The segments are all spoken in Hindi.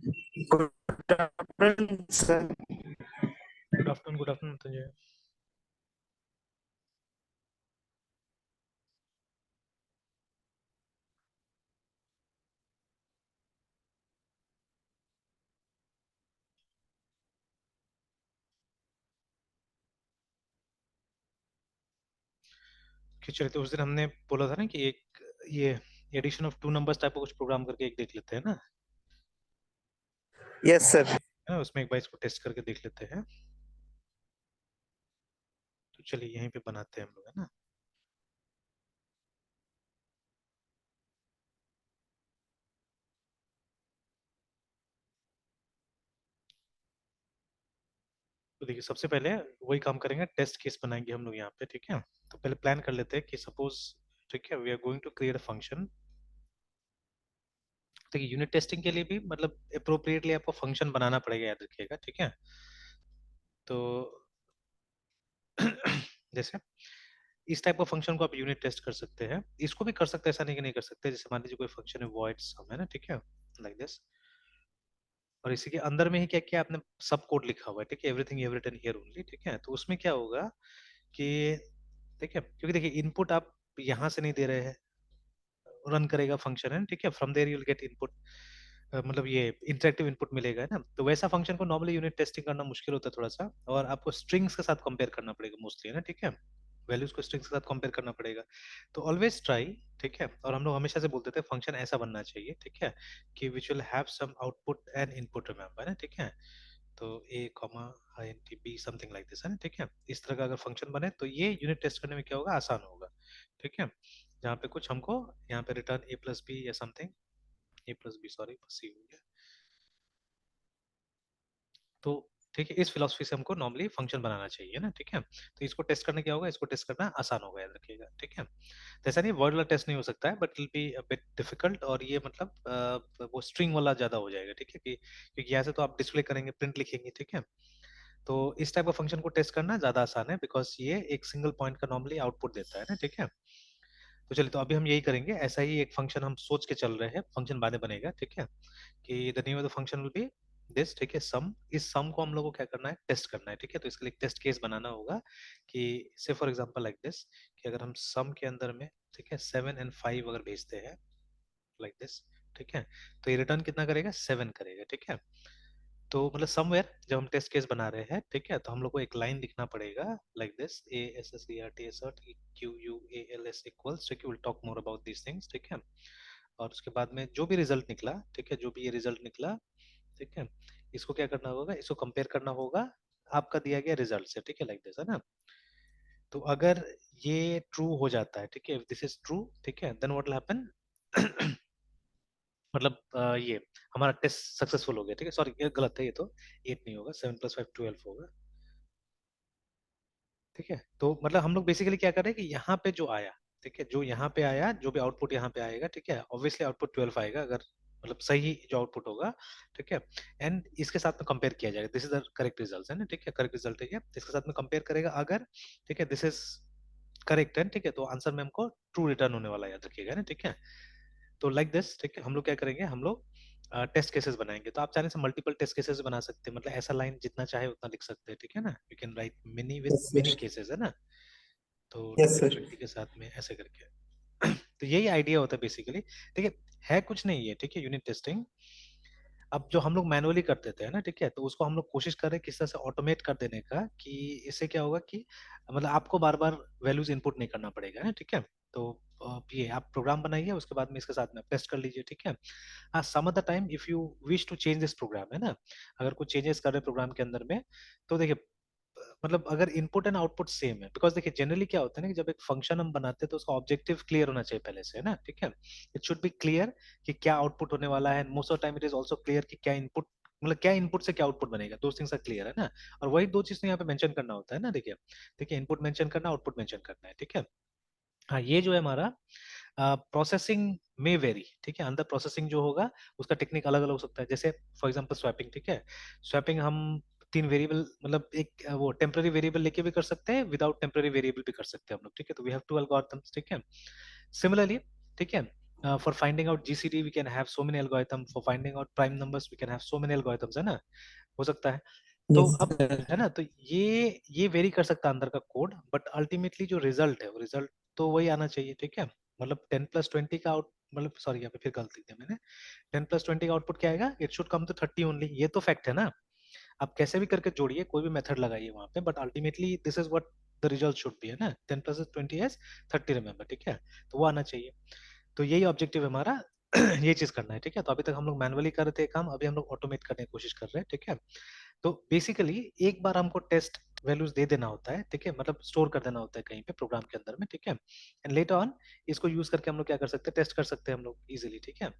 Good afternoon sir. Good afternoon Sanjay. चलिए, तो उस दिन हमने बोला था ना कि एक ये addition of two numbers type का कुछ प्रोग्राम करके एक देख लेते हैं ना। Yes sir. है ना, उसमें एक बार इसको टेस्ट करके देख लेते हैं। तो चलिए यहीं पे बनाते हैं हम लोग, है ना। तो देखिए, सबसे पहले वही काम करेंगे, टेस्ट केस बनाएंगे हम लोग यहाँ पे, ठीक है। तो पहले प्लान कर लेते हैं कि सपोज, ठीक है, we are going to create a function. देखिए, यूनिट टेस्टिंग के लिए भी मतलब अप्रोप्रिएटली आपको फंक्शन बनाना पड़ेगा, याद रखिएगा, ठीक है। तो जैसे इस टाइप का फंक्शन को आप यूनिट टेस्ट कर सकते हैं, इसको भी कर सकते हैं, ऐसा नहीं कि नहीं कर सकते। जैसे मान लीजिए कोई फंक्शन है वॉइड सम, है ना, ठीक है, लाइक दिस। और इसी के अंदर में ही क्या किया आपने, सब कोड लिखा हुआ है, ठीक है, everything you have written here only, ठीक है। तो उसमें क्या होगा कि, ठीक है, क्योंकि देखिए इनपुट आप यहाँ से नहीं दे रहे हैं, रन करेगा फंक्शन, है, ठीक है, from there you will get input, मतलब ये इंटरेक्टिव इनपुट मिलेगा, है ना। तो वैसा फंक्शन को नॉर्मली यूनिट टेस्टिंग करना मुश्किल होता है थोड़ा सा, और आपको स्ट्रिंग्स के साथ कंपेयर करना पड़ेगा मोस्टली, है ना, ठीक है। वैल्यूज को स्ट्रिंग्स के साथ कंपेयर करना पड़ेगा। तो ऑलवेज ट्राई, ठीक है, और हम लोग हमेशा से बोलते थे फंक्शन ऐसा बनना चाहिए, ठीक है, कि which will have some output and input, remember, है ना, ठीक है। तो a comma I N T B something like this, है ना, ठीक है। इस तरह का अगर फंक्शन बने तो ये यूनिट टेस्ट करने में क्या होगा, आसान होगा, ठीक है। जहाँ पे कुछ हमको यहाँ पे रिटर्न ए प्लस बी या समथिंग, ए प्लस बी, सॉरी, सी हो गया। तो ठीक है, इस फिलोसफी से हमको नॉर्मली फंक्शन बनाना चाहिए ना, ठीक है। तो इसको टेस्ट करने क्या होगा, इसको टेस्ट करना आसान होगा, याद रखिएगा, ठीक है। तो ऐसा नहीं वर्ड वाला टेस्ट नहीं हो सकता है, but will be a bit difficult, और ये मतलब वो स्ट्रिंग वाला ज्यादा हो जाएगा, ठीक है, कि क्योंकि यहाँ से तो आप डिस्प्ले करेंगे, प्रिंट लिखेंगे, ठीक है। तो इस टाइप का फंक्शन को टेस्ट करना ज्यादा आसान है, बिकॉज ये एक सिंगल पॉइंट का नॉर्मली आउटपुट देता है ना, ठीक है। तो चलिए, तो अभी हम यही करेंगे, ऐसा ही एक फंक्शन हम सोच के चल रहे हैं, फंक्शन बाद में बनेगा, ठीक है, कि the name of the function will be this, ठीक है, सम। इस सम को हम लोग को क्या करना है, टेस्ट करना है, ठीक है। तो इसके लिए टेस्ट केस बनाना होगा कि से फॉर एग्जांपल लाइक दिस, कि अगर हम सम के अंदर में, ठीक है, 7 और 5 अगर भेजते हैं लाइक दिस, ठीक है, तो ये रिटर्न कितना करेगा, 7 करेगा, ठीक है। तो मतलब समवेयर जब हम टेस्ट केस बना रहे हैं, ठीक है, तो हम लोग को एक लाइन लिखना पड़ेगा like this, A S S E R T S Q U A L S equals, ठीक है, will talk more about these things, ठीक है। और उसके बाद में जो भी रिजल्ट निकला, ठीक है, जो भी ये रिजल्ट निकला, ठीक है, इसको क्या करना होगा, इसको कंपेयर करना होगा आपका दिया गया रिजल्ट से, ठीक है, लाइक दिस, है ना। तो अगर ये ट्रू हो जाता है, ठीक है, इफ दिस इज ट्रू, ठीक है, देन व्हाट विल हैपन, मतलब ये हमारा टेस्ट सक्सेसफुल हो गया, ठीक है। सॉरी, ये गलत है, ये तो 8 नहीं होगा, 7 + 5 12 होगा, ठीक है। तो मतलब हम लोग बेसिकली क्या कर रहे हैं कि यहाँ पे जो आया, ठीक है, जो यहाँ पे आया, जो भी आउटपुट यहाँ पे आएगा, ठीक है, ऑब्वियसली आउटपुट 12 आएगा, अगर मतलब सही जो आउटपुट होगा, ठीक है। एंड इसके साथ में कंपेयर किया जाएगा, this is the correct result, है ना, ठीक है, करेक्ट रिजल्ट है ये, इसके साथ में कंपेयर करेगा अगर, ठीक है, दिस इज करेक्ट है, ठीक है, तो आंसर में हमको ट्रू रिटर्न होने वाला है, याद रखिएगा ना, ठीक है। तो लाइक दिस, ठीक है, हम लोग क्या करेंगे, हम लोग टेस्ट केसेस बनाएंगे। तो आप चाहने से मल्टीपल टेस्ट केसेस बना सकते हैं, मतलब ऐसा लाइन जितना चाहे उतना लिख सकते हैं, ठीक है ना, you can write mini with yes mini sir. Cases, है ना। तो यस डब्ल्यू सर। ट्वेंटी के साथ में ऐसे करके तो यही आइडिया होता है बेसिकली, ठीक है कुछ नहीं है, ठीक है, यूनिट टेस्टिंग। अब जो हम लोग मैनुअली करते थे, ना, ठीक है, तो उसको हम लोग कोशिश कर रहे हैं किस तरह से ऑटोमेट कर देने का, कि इससे क्या होगा कि मतलब आपको बार बार वैल्यूज इनपुट नहीं करना पड़ेगा, है, ठीक है। तो ये आप प्रोग्राम बनाइए, उसके बाद में इसके साथ में टेस्ट कर लीजिए, ठीक है। हाँ, some of the time if you wish to change this program, है ना, अगर कुछ चेंजेस कर रहे प्रोग्राम के अंदर में, तो देखिए मतलब अगर इनपुट एंड आउटपुट सेम है, बिकॉज देखिए जनरली क्या होता है ना कि जब एक फंक्शन हम बनाते हैं तो उसका ऑब्जेक्टिव क्लियर होना चाहिए पहले से, है ना, ठीक है। इट शुड बी क्लियर कि क्या आउटपुट होने वाला है, most of time it is also clear कि क्या इनपुट, मतलब क्या इनपुट से क्या आउटपुट बनेगा, दो थिंग्स आर क्लियर, है ना। और वही दो चीज यहाँ पे मेंशन करना होता है ना, देखिए, देखिए इनपुट मेंशन करना, आउटपुट मेंशन करना है, ठीक है। हाँ, ये जो है हमारा प्रोसेसिंग में वेरी, ठीक है, अंदर प्रोसेसिंग जो होगा उसका टेक्निक अलग अलग हो सकता है। जैसे फॉर एग्जांपल स्वैपिंग, ठीक है, स्वैपिंग हम 3 वेरिएबल, मतलब एक वो टेम्पररी वेरिएबल लेके भी कर सकते हैं, विदाउट टेम्पररी वेरिएबल भी कर सकते हैं हम लोग, ठीक है। तो वी हैव टू एल्गोरिथम्स, ठीक है। सिमिलरली, ठीक है, For finding out GCD we can have so many algorithm, for finding out prime numbers we can have so many algorithms, है ना, हो सकता है। तो यस अब सर। है ना, तो ये वेरी कर सकता है अंदर का कोड, बट अल्टीमेटली जो रिजल्ट है वो रिजल्ट तो वही आना चाहिए, ठीक है। मतलब 10+20 का आउट, मतलब सॉरी यहाँ पे फिर गलती दिया मैंने, 10+20 का आउटपुट क्या आएगा, it should come to 30 only, ये तो फैक्ट है ना। आप कैसे भी करके जोड़िए, कोई भी मेथड लगाइए वहां पे, but ultimately this is what the result should be, है ना, 10+20 इज 30, रिमेंबर, ठीक है। तो वो आना चाहिए। तो यही ऑब्जेक्टिव है हमारा। ये चीज करना है, ठीक है। तो अभी तक हम लोग मैनुअली कर रहे थे काम, अभी हम लोग ऑटोमेट करने की कोशिश कर रहे हैं, ठीक है। तो बेसिकली एक बार हमको टेस्ट वैल्यूज दे देना होता है, ठीक है, मतलब स्टोर कर देना होता है कहीं पे प्रोग्राम के अंदर में, ठीक है। एंड लेटर ऑन इसको यूज करके हम लोग क्या कर सकते हैं, टेस्ट कर सकते हैं हम लोग इजीली, ठीक है।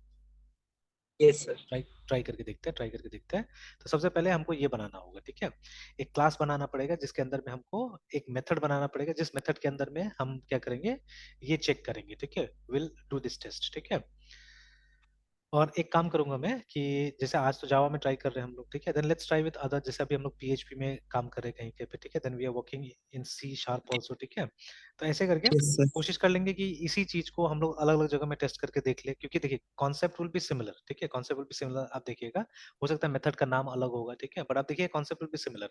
Yes sir. ट्राई ट्राई करके देखते हैं, ट्राई करके देखते हैं। तो सबसे पहले हमको ये बनाना होगा, ठीक है। एक क्लास बनाना पड़ेगा जिसके अंदर में हमको एक मेथड बनाना पड़ेगा, जिस मेथड के अंदर में हम क्या करेंगे, ये चेक करेंगे, ठीक है, विल डू दिस टेस्ट, ठीक है। और एक काम करूंगा मैं कि जैसे आज तो जावा में ट्राई कर रहे हैं हम लोग, ठीक है, then let's try with other, जैसे अभी हम लोग पीएचपी में काम कर रहे हैं कहीं पे, ठीक है, then we are working in C sharp also, ठीक है। तो ऐसे करके यस सर। कोशिश कर लेंगे कि इसी चीज को हम लोग अलग अलग जगह में टेस्ट करके देख ले, क्योंकि देखिए कॉन्सेप्ट विल बी सिमिलर, ठीक है, कॉन्सेप्ट विल बी सिमिलर, आप देखिएगा हो सकता है मेथड का नाम अलग होगा, ठीक है, बट आप देखिए कॉन्सेप्ट विल बी सिमिलर।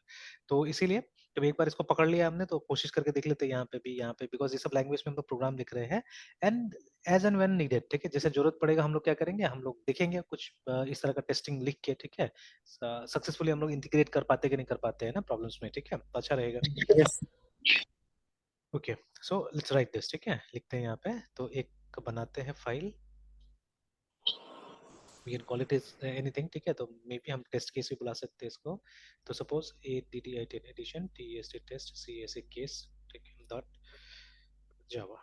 तो इसीलिए जब एक बार इसको पकड़ लिया हमने तो कोशिश करके देख लेते हैं यहाँ पे भी, यहाँ पे, बिकॉज ये सब लैंग्वेज में हम लोग प्रोग्राम लिख रहे हैं। And as and when needed, ठीक है, जैसे जरूरत पड़ेगा हम लोग क्या करेंगे, हम लोग देखेंगे कुछ इस तरह का टेस्टिंग लिख के, ठीक है, सक्सेसफुली हम लोग इंटीग्रेट कर पाते कि नहीं कर पाते हैं ना प्रॉब्लम्स में, ठीक है, तो अच्छा रहेगा। Yes okay, so let's write this, ठीक है, लिखते हैं यहाँ पे, तो एक बनाते हैं file, we can call it is anything, ठीक है, तो मे बी हम टेस्ट केस भी बुला सकते हैं इसको। तो suppose ADDIT addition TEST test CSA case, ठीक है, डॉट जावा।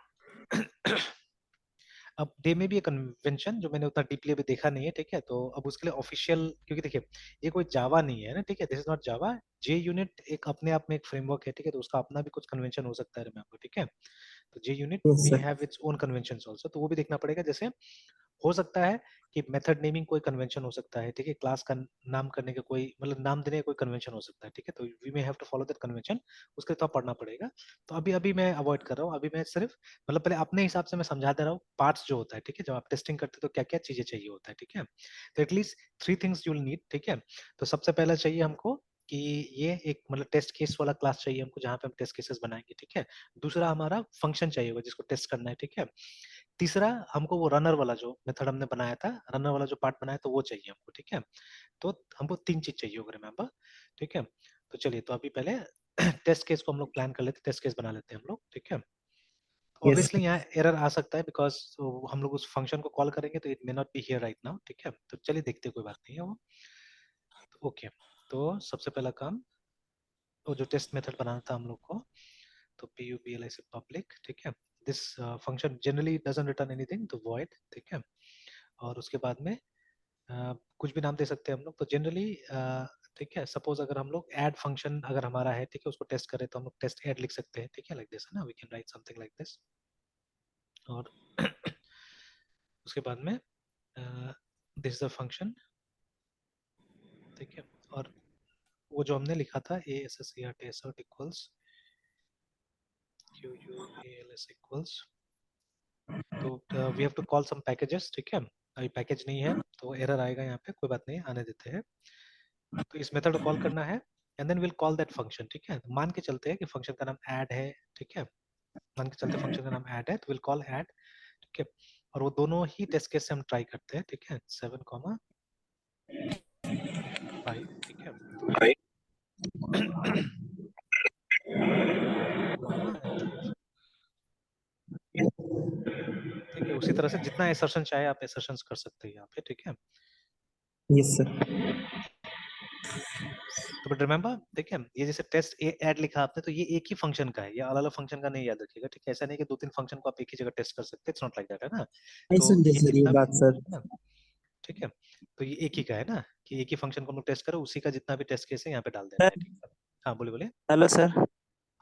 अब डे में भी एक कन्वेंशन जो मैंने उतना डीपली अभी देखा नहीं है, ठीक है, तो अब उसके लिए ऑफिशियल, क्योंकि देखिए ये कोई जावा नहीं है ना, ठीक है, this is not Java. JUnit एक अपने आप में एक फ्रेमवर्क है, ठीक है, तो उसका अपना भी कुछ कन्वेंशन हो सकता है रिमेम्बर, ठीक है। तो JUnit yes may sir. Have its own convention also, तो वो भी देखना पड़ेगा। जैसे हो सकता है कि मेथड नेमिंग कोई कन्वेंशन हो सकता है, ठीक है, क्लास का नाम करने का कोई, मतलब नाम देने का कोई कन्वेंशन हो सकता है, ठीक है, तो we may have to follow that convention, उसके लिए तो पढ़ना पड़ेगा। तो अभी अभी मैं अवॉइड कर रहा हूँ, अभी मैं सिर्फ मतलब पहले अपने हिसाब से मैं समझा दे रहा हूँ पार्ट्स जो होता है, ठीक है, जब आप टेस्टिंग करते हो तो क्या क्या चीजें चाहिए होता है, ठीक है। तो at least 3 things you will need, ठीक है। तो सबसे पहला चाहिए हमको कि ये एक मतलब टेस्ट केस वाला क्लास चाहिए हमको, जहाँ पे हम टेस्ट केसेस बनाएंगे, ठीक है। दूसरा हमारा फंक्शन चाहिए होगा जिसको टेस्ट करना है, ठीक है। तीसरा हमको वो रनर वाला जो मेथड हमने बनाया था, रनर वाला जो पार्ट बनाया तो वो चाहिए हमको, ठीक है। तो हमको 3 चीज चाहिए होगा रिमेम्बर, ठीक है। तो चलिए, तो अभी पहले टेस्ट केस को हम लोग प्लान कर लेते हैं, टेस्ट केस बना लेते हैं हम लोग, ठीक है। यस ऑब्वियसली यहाँ एरर आ सकता है बिकॉज हम लोग उस फंक्शन को कॉल करेंगे तो it may not be here right now, ठीक है। तो चलिए देखते हैं, कोई बात नहीं है वो। ओके, तो सबसे पहला काम, वो जो टेस्ट मेथड बनाना था हम लोग को, तो PUBLIC पब्लिक, ठीक है। This function generally doesn't return anything, तो void, ठीक है। और उसके बाद में कुछ भी नाम दे सकते हैं हम लोग, तो जनरली ठीक है, सपोज अगर हम लोग ऐड फंक्शन अगर हमारा है, ठीक है, उसको टेस्ट करें तो हम लोग टेस्ट ऐड लिख सकते हैं, ठीक है, लाइक दिस, है ना, we can write something like this. और उसके बाद में दिस इज द फंक्शन, ठीक है। और वो जो हमने लिखा था ASSERT इक्वल्स QUALS इक्वल्स, तो we have to call some packages, ठीक है। अभी पैकेज नहीं है तो एरर आएगा यहाँ पे, कोई बात नहीं, आने देते हैं। तो इस मेथड को कॉल करना है and then will call that function, ठीक है। मान के चलते हैं कि फंक्शन का नाम ऐड है, ठीक है, मान के चलते फंक्शन का नाम ऐड है, तो विल कॉल ऐड, ठीक है। और वो दोनों ही टेस्ट केस से हम ट्राई करते हैं, ठीक है, 7,5, ठीक है। 1, and 2, ठीक है। उसी तरह से जितना एसर्शन चाहे आप एसर्शन कर सकते हैं यहाँ पे, ठीक है। Yes sir. तो बट रिमेम्बर, ठीक है, ये जैसे टेस्ट ऐड लिखा आपने, तो ये एक ही फंक्शन का है, ये अलग अलग फंक्शन का नहीं, याद रखिएगा, ठीक है। ऐसा नहीं कि 2-3 फंक्शन को आप एक ही जगह टेस्ट कर सकते हैं, इट्स नॉट लाइक दैट, है ना। नहीं तो समझे ये सर ये जितना भी बात सर। है ना, ठीक है, तो ये एक ही का है ना, कि एक ही फंक्शन को हम लोग टेस्ट करो, उसी का जितना भी टेस्ट केस है यहाँ पे डाल देना है, ठीक है। हाँ बोलिए बोलिए। Hello sir.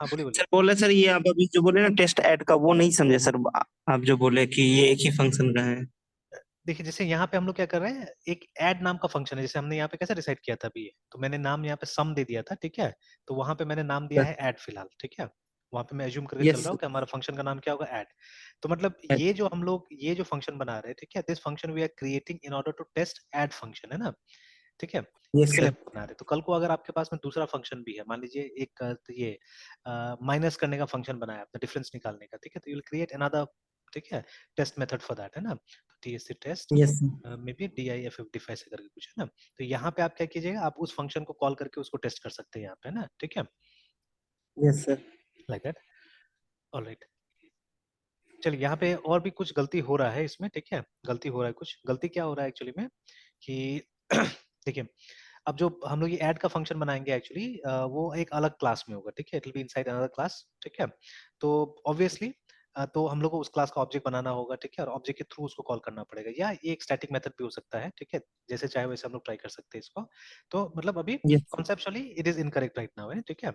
हाँ बोलिए बोलिए। सर बोले सर, ये आप अभी जो बोले ना टेस्ट ऐड का, वो नहीं समझे सर। आप जो बोले कि ये एक ही फंक्शन का है। देखिए जैसे यहाँ पे हम लोग क्या कर रहे हैं, एक ऐड नाम का फंक्शन है, जैसे हमने यहाँ पे कैसे डिसाइड किया था अभी, तो मैंने नाम यहाँ पे सम दे दिया था, ठीक है। तो वहां पे मैंने नाम दिया सर है ऐड फिलहाल, ठीक है। वहां पे मैं एज्यूम करके चल यस रहा हूँ कि हमारा फंक्शन का नाम क्या होगा, ऐड। तो मतलब ये जो हम लोग ये जो फंक्शन बना रहे हैं, ठीक है, this function we are creating in order to test add function, है ना, ठीक है, यस इसके लिए सर। हम बना रहे हैं। तो कल को अगर आपके पास में दूसरा फंक्शन भी है, मान लीजिए एक ये माइनस करने का फंक्शन बनाया आपने, डिफरेंस निकालने का, ठीक है, तो यू विल क्रिएट अनदर, ठीक है, टेस्ट मेथड फॉर दैट, है ना, तो TSC test yes sir. May be DIFF ऐसे करके कुछ, है ना। तो यहाँ पे आप क्या कीजिएगा, आप उस फंक्शन को कॉल करके उसको टेस्ट कर सकते हैं यहाँ पे, है ना, ठीक है, yes sir. Like that. Alright, चलिए यहाँ पे और भी कुछ गलती हो रहा है इसमें, ठीक है, गलती हो रहा है, कुछ गलती क्या हो रहा है एक्चुअली में कि देखिए, अब जो हम लोग ये ऐड का फंक्शन बनाएंगे एक्चुअली वो एक अलग क्लास में होगा, ठीक है, it will be inside another class, ठीक है। तो ऑब्वियसली तो हम लोग को उस क्लास का ऑब्जेक्ट बनाना होगा, ठीक है, और ऑब्जेक्ट के थ्रू उसको कॉल करना पड़ेगा, या ये एक स्टैटिक मेथड भी हो सकता है, ठीक है, जैसे चाहे वैसे हम लोग ट्राई कर सकते हैं इसको। तो मतलब अभी yes conceptually it is incorrect right now, है, ठीक है।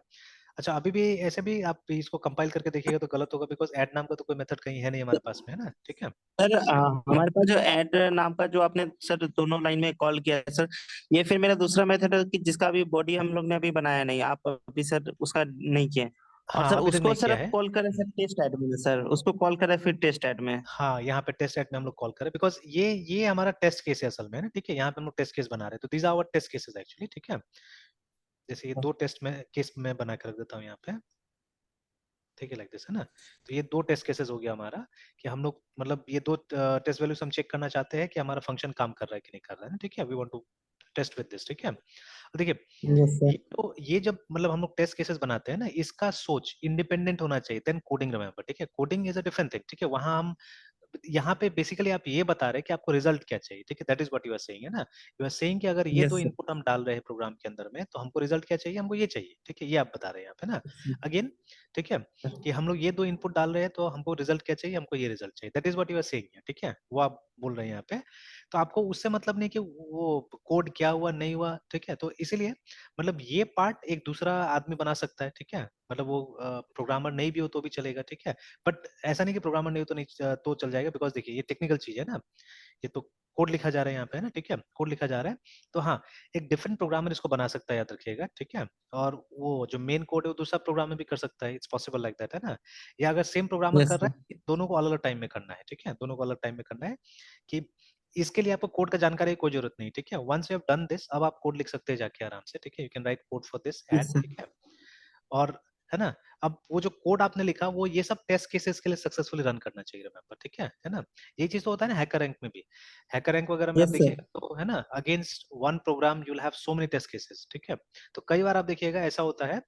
अच्छा, अभी भी ऐसे भी आप इसको कंपाइल करके देखिएगा तो गलत होगा, बिकॉज ऐड नाम का तो कोई मेथड कहीं है नहीं हमारे पास में, है ना, ठीक है। सर। हमारे पास जो ऐड नाम का जो आपने सर दोनों लाइन में कॉल किया है सर, ये फिर मेरा दूसरा मेथड है कि जिसका अभी बॉडी हम लोग ने अभी बनाया नहीं, आप अभी सर उसका नहीं किए। और हाँ, सर अभी तक उसको नहीं सर किया अब है। कॉल करें सर टेस्ट ऐड में, सर उसको कॉल करें फिर टेस्ट ऐड में। हाँ, यहाँ पे टेस्ट एट में हम लोग कॉल करें, बिकॉज ये हमारा टेस्ट केस है असल में, है ना, ठीक है, यहाँ पे हम लोग टेस्ट केस बना रहे हैं, तो these are our test cases actually, ठीक है। जैसे ये दो टेस्ट में केस में बना के रख देता हूँ यहाँ पे, ठीक है, लाइक दिस, है ना। तो ये दो टेस्ट केसेस हो गया हमारा, कि हम लोग मतलब ये दो टेस्ट वैल्यूज हम चेक करना चाहते हैं कि हमारा फंक्शन काम कर रहा है कि नहीं कर रहा है ना, ठीक है, we want to test with this, ठीक है। देखिए, यस ये सर। तो ये जब मतलब हम लोग टेस्ट केसेस बनाते हैं ना, इसका सोच इंडिपेंडेंट होना चाहिए देन कोडिंग, रिमेंबर, ठीक है, coding is a different thing, ठीक है, वहां हम यहाँ पे बेसिकली आप ये बता रहे हैं कि आपको रिजल्ट क्या चाहिए, ठीक है, that is what you are saying, है ना। यू आर सेइंग कि अगर ये दो यस सर। इनपुट हम डाल रहे हैं प्रोग्राम के अंदर में, तो हमको रिजल्ट क्या चाहिए, हमको ये चाहिए, ठीक है, ये आप बता रहे हैं यहाँ पे ना, अगेन, ठीक है, कि हम लोग ये दो इनपुट डाल रहे हैं तो हमको रिजल्ट क्या चाहिए, हमको ये रिजल्ट चाहिए, that is what you are saying, ठीक है, वो आप बोल रहे हैं यहाँ पे। तो आपको उससे मतलब नहीं कि वो कोड क्या हुआ नहीं हुआ, ठीक है, तो इसीलिए मतलब ये पार्ट एक दूसरा आदमी बना सकता है, ठीक है, मतलब वो प्रोग्रामर नहीं भी हो तो भी चलेगा, ठीक है। बट ऐसा नहीं कि प्रोग्रामर नहीं हो तो नहीं तो चल जाएगा, बिकॉज देखिए ये टेक्निकल चीज है ना, ये तो कोड लिखा जा रहा है यहाँ पे, है ना, ठीक है, कोड लिखा जा रहा है। तो हाँ, एक डिफरेंट प्रोग्रामर इसको बना सकता है, याद रखिएगा, ठीक है। और वो जो मेन कोड है वो दूसरा प्रोग्रामर भी कर सकता है, इट्स पॉसिबल लाइक दैट, है ना। या अगर सेम प्रोग्रामर यस कर सर। रहा है, दोनों को अलग अलग टाइम में करना है, ठीक है, दोनों को अलग टाइम में करना है, कि इसके लिए आपको कोड का जानकारी की कोई जरूरत नहीं, ठीक है। Once you have done this, अब आप कोड लिख सकते हैं जाके आराम से, ठीक है, you can write code for this add, yes sir. ठीक है। और है ना, अब वो जो कोड आपने लिखा वो ये सब टेस्ट केसेस के लिए सक्सेसफुली रन करना चाहिए, रिमेंबर, ठीक है ना। ये चीज तो होता है ना हैकर रैंक में भी, हैकर रैंक वगैरह में आप यस सर। देखिएगा तो, है ना, against one program you will have so many test cases, ठीक है। तो कई बार आप देखिएगा ऐसा होता है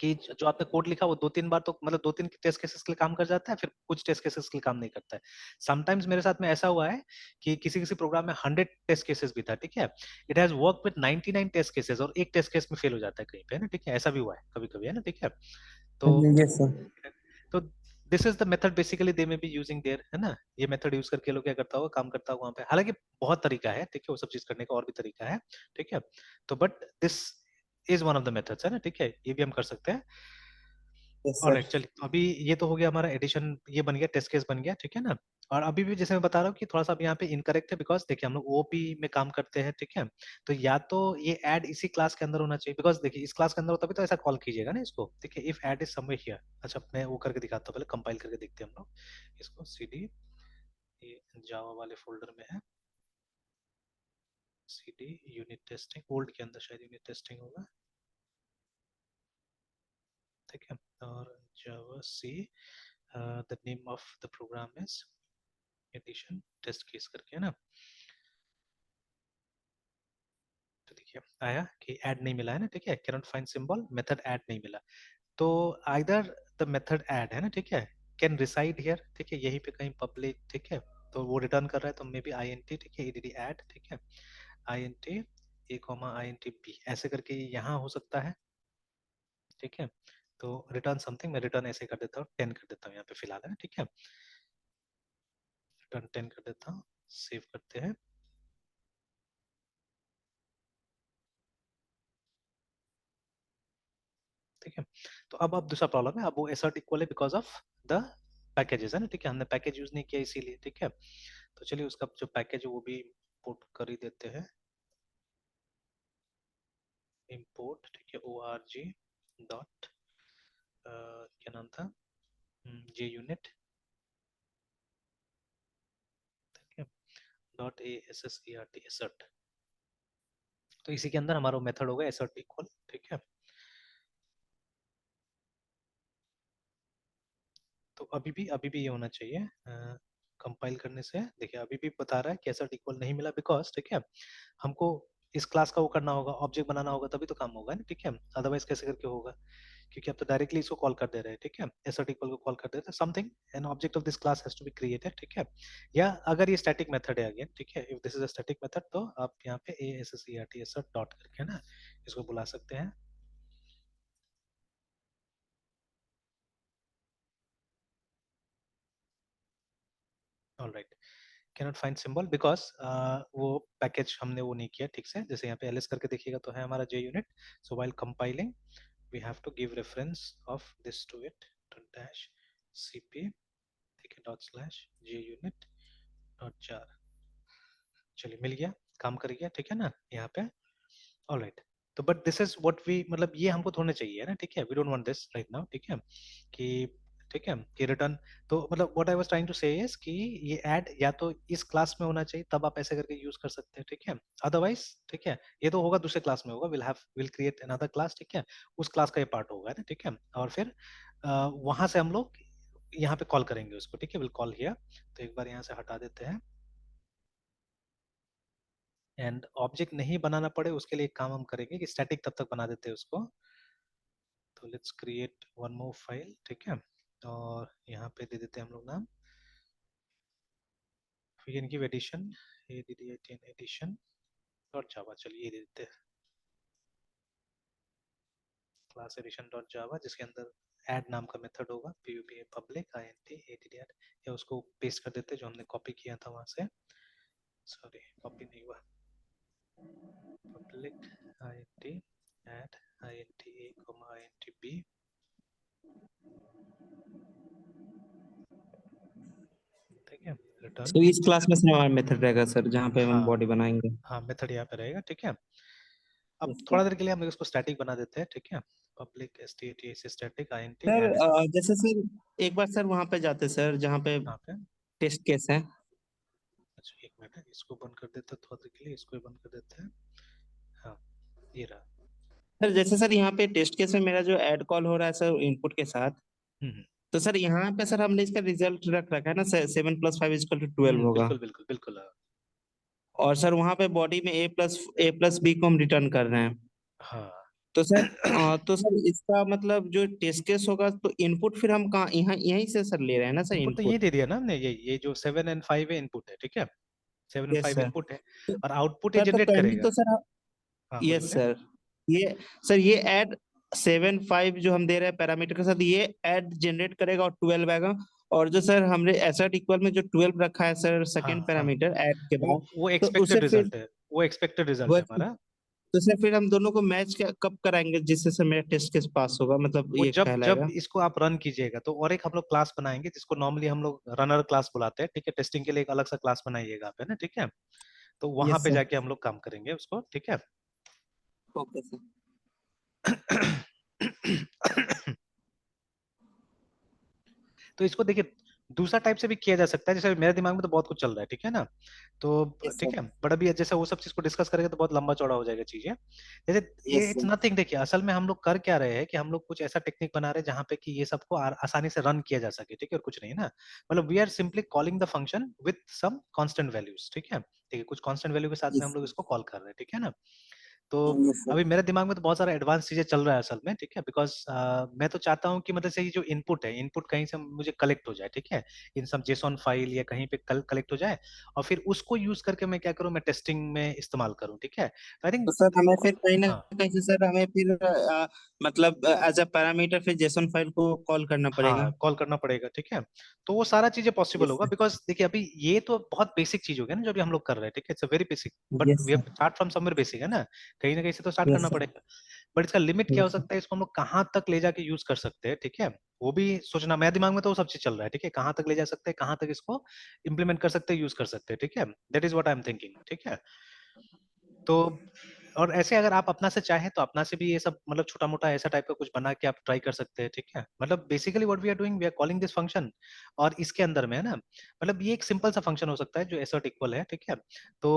कि जो आपने कोड लिखा वो दो तीन बार तो मतलब दो तीन टेस्ट केसेस के लिए काम कर जाता है, फिर कुछ टेस्ट केसेस के लिए काम नहीं करता है। समटाइम्स मेरे साथ में ऐसा हुआ है कि किसी किसी प्रोग्राम में 100 टेस्ट केसेस भी था, ठीक है, it has work with 99 test cases और एक टेस्ट केस में फेल हो जाता है कहीं पे, है ना, ठीक है, ऐसा भी हुआ है कभी कभी, है ना, ठीक है। तो यस सर। तो this is the method basically they में बी यूजिंग देयर, है ना। ये मेथड यूज करके लोग क्या करता होगा, काम करता होगा वहां पे, हालांकि बहुत तरीका है, ठीक है, वो सब चीज करने का और भी तरीका है, ठीक है। तो but this is one of the methods, है ना, ठीक है, ये भी हम कर सकते हैं। Yes sir. ऑलराइट, चलिए, तो अभी ये तो हो गया हमारा एडिशन, ये बन गया, टेस्ट केस बन गया, ठीक है ना। और अभी भी जैसे मैं बता रहा हूँ कि थोड़ा सा अब यहाँ पे इनकरेक्ट है, बिकॉज देखिए हम लोग ओपी में काम करते हैं, ठीक है। तो या तो ये ऐड इसी क्लास के अंदर होना चाहिए, बिकॉज देखिए इस क्लास के अंदर हो तभी तो ऐसा कॉल कीजिएगा ना इसको, ठीक है, if add is somewhere here. अच्छा, मैं वो करके दिखाता हूँ, पहले कंपाइल करके देखते हैं हम लोग इसको, सीडी, ये जावा वाले फोल्डर में है, सीडी यूनिट टेस्टिंग, ओल्ड के अंदर शायद यूनिट टेस्टिंग होगा, ठीक है। और Java C, the name of the program is addition test case करके, है ना। तो देखिए आया कि ऐड नहीं मिला, है ना, ठीक है, cannot find symbol, method add नहीं मिला। तो आइदर द मेथड ऐड, है ना, ठीक है, कैन रिसाइड हियर, ठीक है, यहीं पे कहीं पब्लिक, ठीक है। तो वो रिटर्न कर रहा है तो मे बी INT, ठीक है, EDD ऐड, ठीक है, INT A, INT B ऐसे करके यहाँ हो सकता है, ठीक है। तो रिटर्न समथिंग, मैं रिटर्न ऐसे कर देता हूँ, 10 कर देता हूँ यहाँ पे फिलहाल, है ना, ठीक है, रिटर्न 10 कर देता हूँ, सेव करते हैं, ठीक है। तो अब दूसरा प्रॉब्लम है, अब वो एसर्ट इक्वल है बिकॉज ऑफ द पैकेजेस, है ना, ठीक है, हमने पैकेज यूज नहीं किया इसीलिए, ठीक है। तो चलिए उसका जो पैकेज है वो भी इंपोर्ट कर ही देते हैं, इंपोर्ट, ठीक है, org डॉट क्या नाम था, जे यूनिट, ठीक है, डॉट assert assert। तो इसी के अंदर हमारा मेथड होगा assert इक्वल, ठीक है। तो अभी भी ये होना चाहिए। कंपाइल करने से देखिए अभी भी बता रहा है कि assert इक्वल नहीं मिला, बिकॉज ठीक है हमको इस क्लास का वो करना होगा, ऑब्जेक्ट बनाना होगा, तभी तो काम होगा ना, ठीक है। अदरवाइज कैसे करके होगा, क्योंकि आप तो डायरेक्टली इसको कॉल कर दे रहे हैं, ठीक है, assert इक्वल को कॉल कर दे रहे हैं, something an object of this class has to be created, ठीक है। या अगर ये स्टैटिक मेथड है अगेन, ठीक है, if this is a static method, तो आप यहाँ पे assert डॉट करके ना इसको बुला सकते हैं। Alright, cannot find symbol because वो पैकेज हमने वो नहीं किया ठीक से। जैसे यहाँ पे ls करके देखिएगा तो है हमारा JUnit, so while compiling we have to give reference of this to it dash cp, ठीक है, dot slash JUnit dot jar। चलिए मिल गया, काम कर गया, ठीक है ना यहाँ पे। ऑलराइट, तो but this is what we, मतलब ये हमको थोड़ना चाहिए ना, ठीक है, we don't want this right now, ठीक है, कि ठीक है कि रिटर्न, तो मतलब what I was trying to say is कि ये ऐड या तो इस क्लास में होना चाहिए, तब आप ऐसे करके यूज कर सकते हैं, ठीक है। अदरवाइज ठीक है ये तो होगा दूसरे क्लास में होगा, विल क्रिएट अनदर क्लास, ठीक है, उस क्लास का ये पार्ट होगा ना, ठीक है, और फिर वहां से हम लोग यहाँ पे कॉल करेंगे उसको, ठीक है, विल कॉल हियर। तो एक बार यहाँ से हटा देते हैं, एंड ऑब्जेक्ट नहीं बनाना पड़े उसके लिए एक काम हम करेंगे कि स्टैटिक तब तक बना देते हैं उसको। तो let's create one more file, ठीक है, और यहाँ पे दे देते हैं हम लोग नाम we can give addition add addition dot जावा, चलिए ये दे देते हैं क्लास एडिशन डॉट जावा, जिसके अंदर ऐड नाम का मेथड होगा, पब्लिक int add, या उसको पेस्ट कर देते हैं जो हमने कॉपी किया था वहां से, सॉरी कॉपी नहीं हुआ, public int add int a int b, ठीक है, रिटर्न। तो इस क्लास में सर हमारा मेथड रहेगा सर, जहाँ पे हम हाँ बॉडी बनाएंगे। हाँ मेथड यहाँ पे रहेगा, ठीक है। अब Yes, sir. थोड़ा देर के लिए हम लोग इसको स्टैटिक बना देते हैं, ठीक है, public static static int sir add, जैसे सर एक बार सर वहाँ पे जाते सर जहाँ पे यहाँ पे, टेस्ट केस है। अच्छा एक मिनट है, इसको बंद कर देते हैं थोड़ा देर के लिए, इसको भी बंद कर देते हैं। हाँ ये रहा। सर जैसे सर यहाँ पे टेस्ट केस में मेरा जो ऐड कॉल हो रहा है सर इनपुट के साथ, हम्म तो सर यहाँ पे सर हमने इसका रिजल्ट रख रखा है ना, 7+5 = 12 होगा। बिल्कुल बिल्कुल बिल्कुल और सर वहाँ पे बॉडी में a+b को हम रिटर्न कर रहे हैं। हाँ। तो सर इसका मतलब जो टेस्ट केस होगा तो इनपुट फिर हम कहाँ, यहाँ यहीं से सर ले रहे हैं ना सर इनपुट तो ये इनपुट। दे दिया ना हमने, ये जो 7 और 5 है इनपुट है, ठीक है, 7 और यस 5 सर। इनपुट है, तो और आउटपुट ये सर तो जनरेट कहीं करेगा। तो सर, हाँ बोलिए यस बोलिए। सर, ये सर ये ऐड 7 5 जो हम दे रहे हैं पैरामीटर के साथ, ये ऐड जनरेट करेगा और 12 आएगा। और जो सर हमने एसर्ट इक्वल में जो 12 रखा है सर हाँ सेकंड हाँ पैरामीटर ऐड के बाद, वो तो उसे एक्सपेक्टेड फिर रिजल्ट है, वो एक्सपेक्टेड रिजल्ट वो, है हमारा। तो सर फिर हम दोनों को मैच कब कराएंगे जिससे सर मेरा टेस्ट केस पास होगा, मतलब वो ये जब जब कहलाएगा। इसको आप रन कीजिएगा तो और एक हम लोग क्लास बनाएंगे जिसको नॉर्मली हम लोग रनर क्लास बुलाते हैं, ठीक है, टेस्टिंग के लिए एक अलग सा क्लास बनाइएगा आप, है ना, ठीक है, तो वहां यस पे सर। जाके हम लोग काम करेंगे उसको, ठीक है। Okay sir. तो इसको देखिए दूसरा टाइप से भी किया जा सकता है, जैसे मेरे दिमाग में तो बहुत कुछ चल रहा है, ठीक है ना, तो यस ठीक सर। है, बट अभी जैसे वो सब चीज को डिस्कस करेंगे तो बहुत लंबा चौड़ा हो जाएगा चीजें। जैसे ये यस इट्स सर। नथिंग, देखिए असल में हम लोग कर क्या रहे हैं कि हम लोग कुछ ऐसा टेक्निक बना रहे हैं जहाँ पे कि ये सबको आसानी से रन किया जा सके, ठीक है, और कुछ नहीं ना, मतलब we are simply calling the function with some constant values, ठीक है, ठीक है, कुछ कांस्टेंट वैल्यू के साथ में यस हम लोग सर। इसको कॉल कर रहे हैं, ठीक है ना। तो यस सर। अभी मेरे दिमाग में तो बहुत सारा एडवांस चीजें चल रहा है असल में, ठीक है, बिकॉज मैं तो चाहता हूँ कि मतलब से ये जो इनपुट है, इनपुट कहीं से मुझे कलेक्ट हो जाए, ठीक है, इन सब जेसॉन फाइल या कहीं पे कलेक्ट हो जाए, और फिर उसको यूज करके मैं क्या करूँ, मैं टेस्टिंग में इस्तेमाल करूँ, ठीक है, आई थिंक। तो सर हमें फिर कहीं ना हाँ कहीं से सर हमें फिर मतलब एज अ पैरामीटर फिर जेसन फाइल को कॉल करना हाँ पड़ेगा। कॉल करना पड़ेगा, ठीक है, तो वो सारा चीजें पॉसिबल यस होगा, सर। बिकॉज देखिए अभी ये तो बहुत बेसिक चीज हो गया ना जो अभी हम लोग कर रहे हैं, ठीक है, it's a very basic, but yes we have sir. Start from somewhere basic, है ना, कहीं ना कहीं से तो स्टार्ट यस करना सर। पड़ेगा, बट इसका लिमिट क्या हो यस सर। सकता है, इसको हम लोग कहाँ तक ले जाके यूज कर सकते हैं, ठीक है, वो भी सोचना, मेरे दिमाग में तो वो सब चीज चल रहा है, ठीक है, कहाँ तक ले जा सकते हैं, कहाँ तक इसको इम्प्लीमेंट कर सकते हैं, यूज कर सकते हैं, ठीक है, that is what I am thinking, ठीक है। तो और ऐसे अगर आप अपना से चाहें तो अपना से भी ये सब मतलब छोटा मोटा ऐसा टाइप का कुछ बना के आप ट्राई कर सकते हैं, ठीक है। मतलब basically what we are doing, we are calling this function, और इसके अंदर में है ना, मतलब ये एक सिंपल सा फंक्शन हो सकता है जो एसर्ट इक्वल है, ठीक है। तो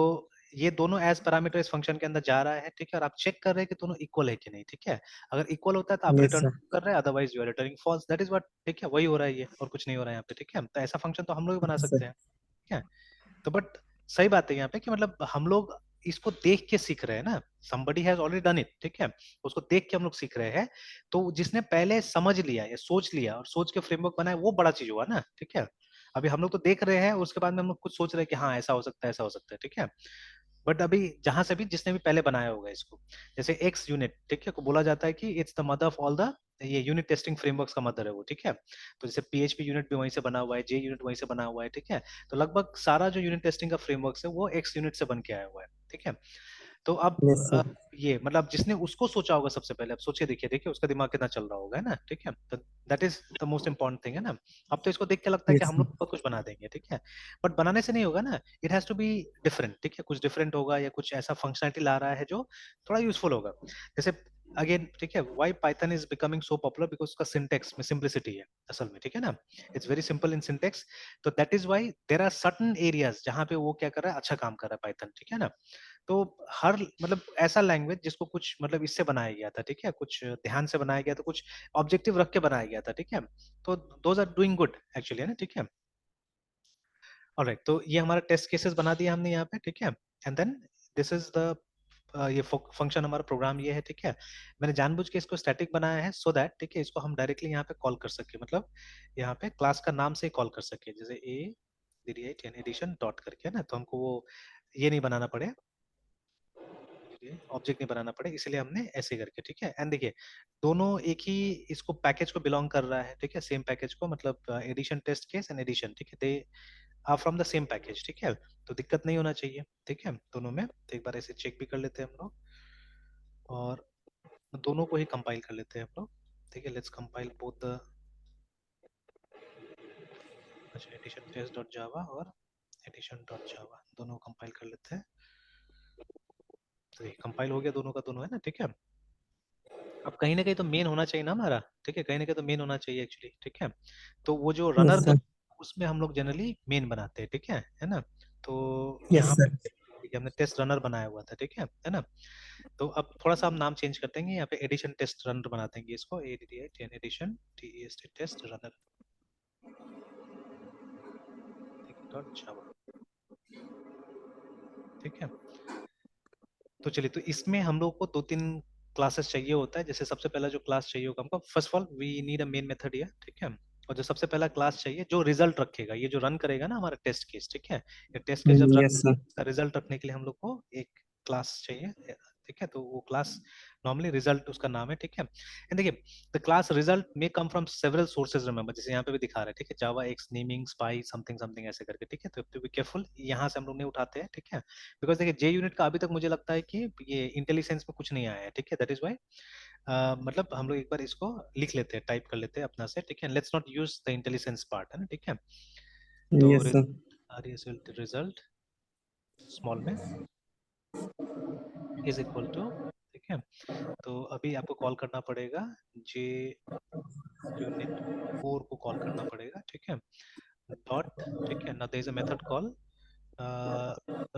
ये दोनों एज पैरामीटर इस फंक्शन के अंदर जा रहा है, ठीक है, और आप चेक कर रहे हैं कि दोनों इक्वल है कि नहीं, ठीक है। अगर इक्वल होता है तो आप Yes, रिटर्न sir. कर रहे हैं, otherwise you are returning false, that is what, ठीक है, वही हो रहा है ये, और कुछ नहीं हो रहा है यहाँ पे, ठीक है। तो ऐसा फंक्शन तो हम लोग भी बना Yes, sir. सकते हैं, ठीक है। तो बट सही बात है यहाँ पे कि मतलब हम लोग इसको देख के सीख रहे हैं ना, somebody has already done it, ठीक है, उसको देख के हम लोग सीख रहे हैं। तो जिसने पहले समझ लिया या सोच लिया और सोच के फ्रेमवर्क बनाया, वो बड़ा चीज हुआ ना, ठीक है। अभी हम लोग तो देख रहे हैं, उसके बाद में हम लोग कुछ सोच रहे हैं कि हाँ ऐसा हो सकता है, ऐसा हो सकता है, ठीक है। बट अभी जहां से भी जिसने भी पहले बनाया होगा इसको, जैसे एक्स यूनिट, ठीक है, को बोला जाता है कि it's the mother of all the, ये यूनिट टेस्टिंग फ्रेमवर्क्स का मदर है वो, ठीक है। तो जैसे पीएचपी यूनिट भी वहीं से बना हुआ है, जे यूनिट वहीं से बना हुआ है, ठीक है। तो लगभग सारा जो यूनिट टेस्टिंग का फ्रेमवर्क है वो एक्स यूनिट से बन के आया हुआ है, ठीक है। तो अब Yes, sir. ये मतलब जिसने उसको सोचा होगा सबसे पहले, अब सोचिए, देखिए देखिए उसका दिमाग कितना चल रहा होगा, है ना, ठीक है। तो that is the most important thing, है ना। अब तो इसको देख के लगता है कि Yes, हम sir. लोग बहुत कुछ बना देंगे, ठीक है। बट बनाने से नहीं होगा ना, it has to be different, ठीक है, कुछ डिफरेंट होगा या कुछ ऐसा फंक्शनलिटी ला रहा है जो थोड़ा यूजफुल होगा। जैसे अगेन, ठीक है, why Python is becoming so popular, because उसका सिंटेक्स में सिंप्लिसिटी है असल में, ठीक है ना। It's very simple in syntax. तो that is why there are certain areas जहां पे वो क्या कर रहा है, अच्छा काम कर रहा है पाइथन, ठीक है ना। तो हर मतलब ऐसा लैंग्वेज जिसको कुछ मतलब इससे बनाया गया था, ठीक है, कुछ ध्यान से बनाया गया था, कुछ ऑब्जेक्टिव रख के बनाया गया था, ठीक है। तो those are doing good actually, है ना, ठीक है। ऑलराइट, तो ये हमारा टेस्ट केसेस बना दिया हमने यहाँ पे, ठीक है। And then this is the ये फंक्शन हमारा प्रोग्राम ये है, ठीक है। मैंने जानबूझ के इसको स्टैटिक बनाया है सो दैट, ठीक है, इसको हम डायरेक्टली यहाँ पे कॉल कर सके, मतलब यहाँ पे क्लास का नाम से कॉल कर सके, जैसे ए एडिशन डॉट करके, है ना। तो हमको वो ये नहीं बनाना पड़े, ऑब्जेक्ट नहीं बनाना पड़े, इसलिए हमने ऐसे करके, ठीक है। एंड देखिए दोनों एक ही इसको पैकेज को बिलोंग कर रहा है, ठीक है, सेम पैकेज को, मतलब addition test case and addition, ठीक है, they are from the same package, ठीक है। तो दिक्कत नहीं होना चाहिए, ठीक है, दोनों में। तो एक बार ऐसे चेक भी कर लेते हैं हम लोग, और दोनों को ही कंपाइल कर लेते हैं हम लोग, ठीक है। लेट्स कंपाइल बोथ द, अच्छा, एडिशन टेस्ट डॉट जावा और एडिशन डॉट जावा दोनों कंपाइल कर लेते हैं। तो ये कंपाइल हो गया दोनों का दोनों, है ना, ठीक है। अब कहीं ना कहीं तो मेन होना चाहिए ना हमारा, ठीक है, कहीं ना कहीं तो मेन होना चाहिए एक्चुअली, ठीक है। तो वो जो Yes, रनर sir. उसमें हम लोग जनरली मेन बनाते हैं, ठीक है ना। तो Yes, यहाँ sir. पे देखिए हमने टेस्ट रनर बनाया हुआ था, ठीक है ना। तो अब थोड़ा सा हम नाम चेंज कर देंगे, यहाँ पे एडिशन टेस्ट रनर बना देंगे इसको, एडिशन टेस्ट टेस्ट रनर, ठीक है, डॉट जावा, ठीक है। तो चलिए, तो इसमें हम लोग को दो तीन क्लासेस चाहिए होता है। जैसे सबसे पहला जो क्लास चाहिए होगा हमको, first of all we need a main method here, ठीक है। और जो सबसे पहला क्लास चाहिए जो रिजल्ट रखेगा, ये जो रन करेगा ना हमारा टेस्ट केस, ठीक है, ये टेस्ट केस जब रन, Yes, sir. रिजल्ट रखने के लिए हम लोग को एक क्लास चाहिए, ठीक है। तो वो क्लास नॉर्मली रिजल्ट उसका नाम है, ठीक है। एंड देखिए the class result may come from several sources, remember, जैसे यहाँ पे भी दिखा रहा है, ठीक है, जावा x naming spy something something ऐसे करके, ठीक है। तो बी केयरफुल, यहाँ से हम लोग नहीं उठाते हैं, ठीक है। बिकॉज देखिए जे यूनिट का अभी तक मुझे लगता है कि ये इंटेलिजेंस में कुछ नहीं आया है, ठीक है। दैट इज वाई मतलब हम लोग एक बार इसको लिख लेते हैं, टाइप कर लेते हैं अपना से, ठीक है। Let's not use the intelligence part, है ना, ठीक है। तो Yes, sir. रिजल्ट स्मॉल में इज इक्वल टू, ठीक है। तो अभी आपको कॉल करना पड़ेगा जे यूनिट 4 को कॉल करना पड़ेगा, ठीक है, डॉट, ठीक है ना। There is a method call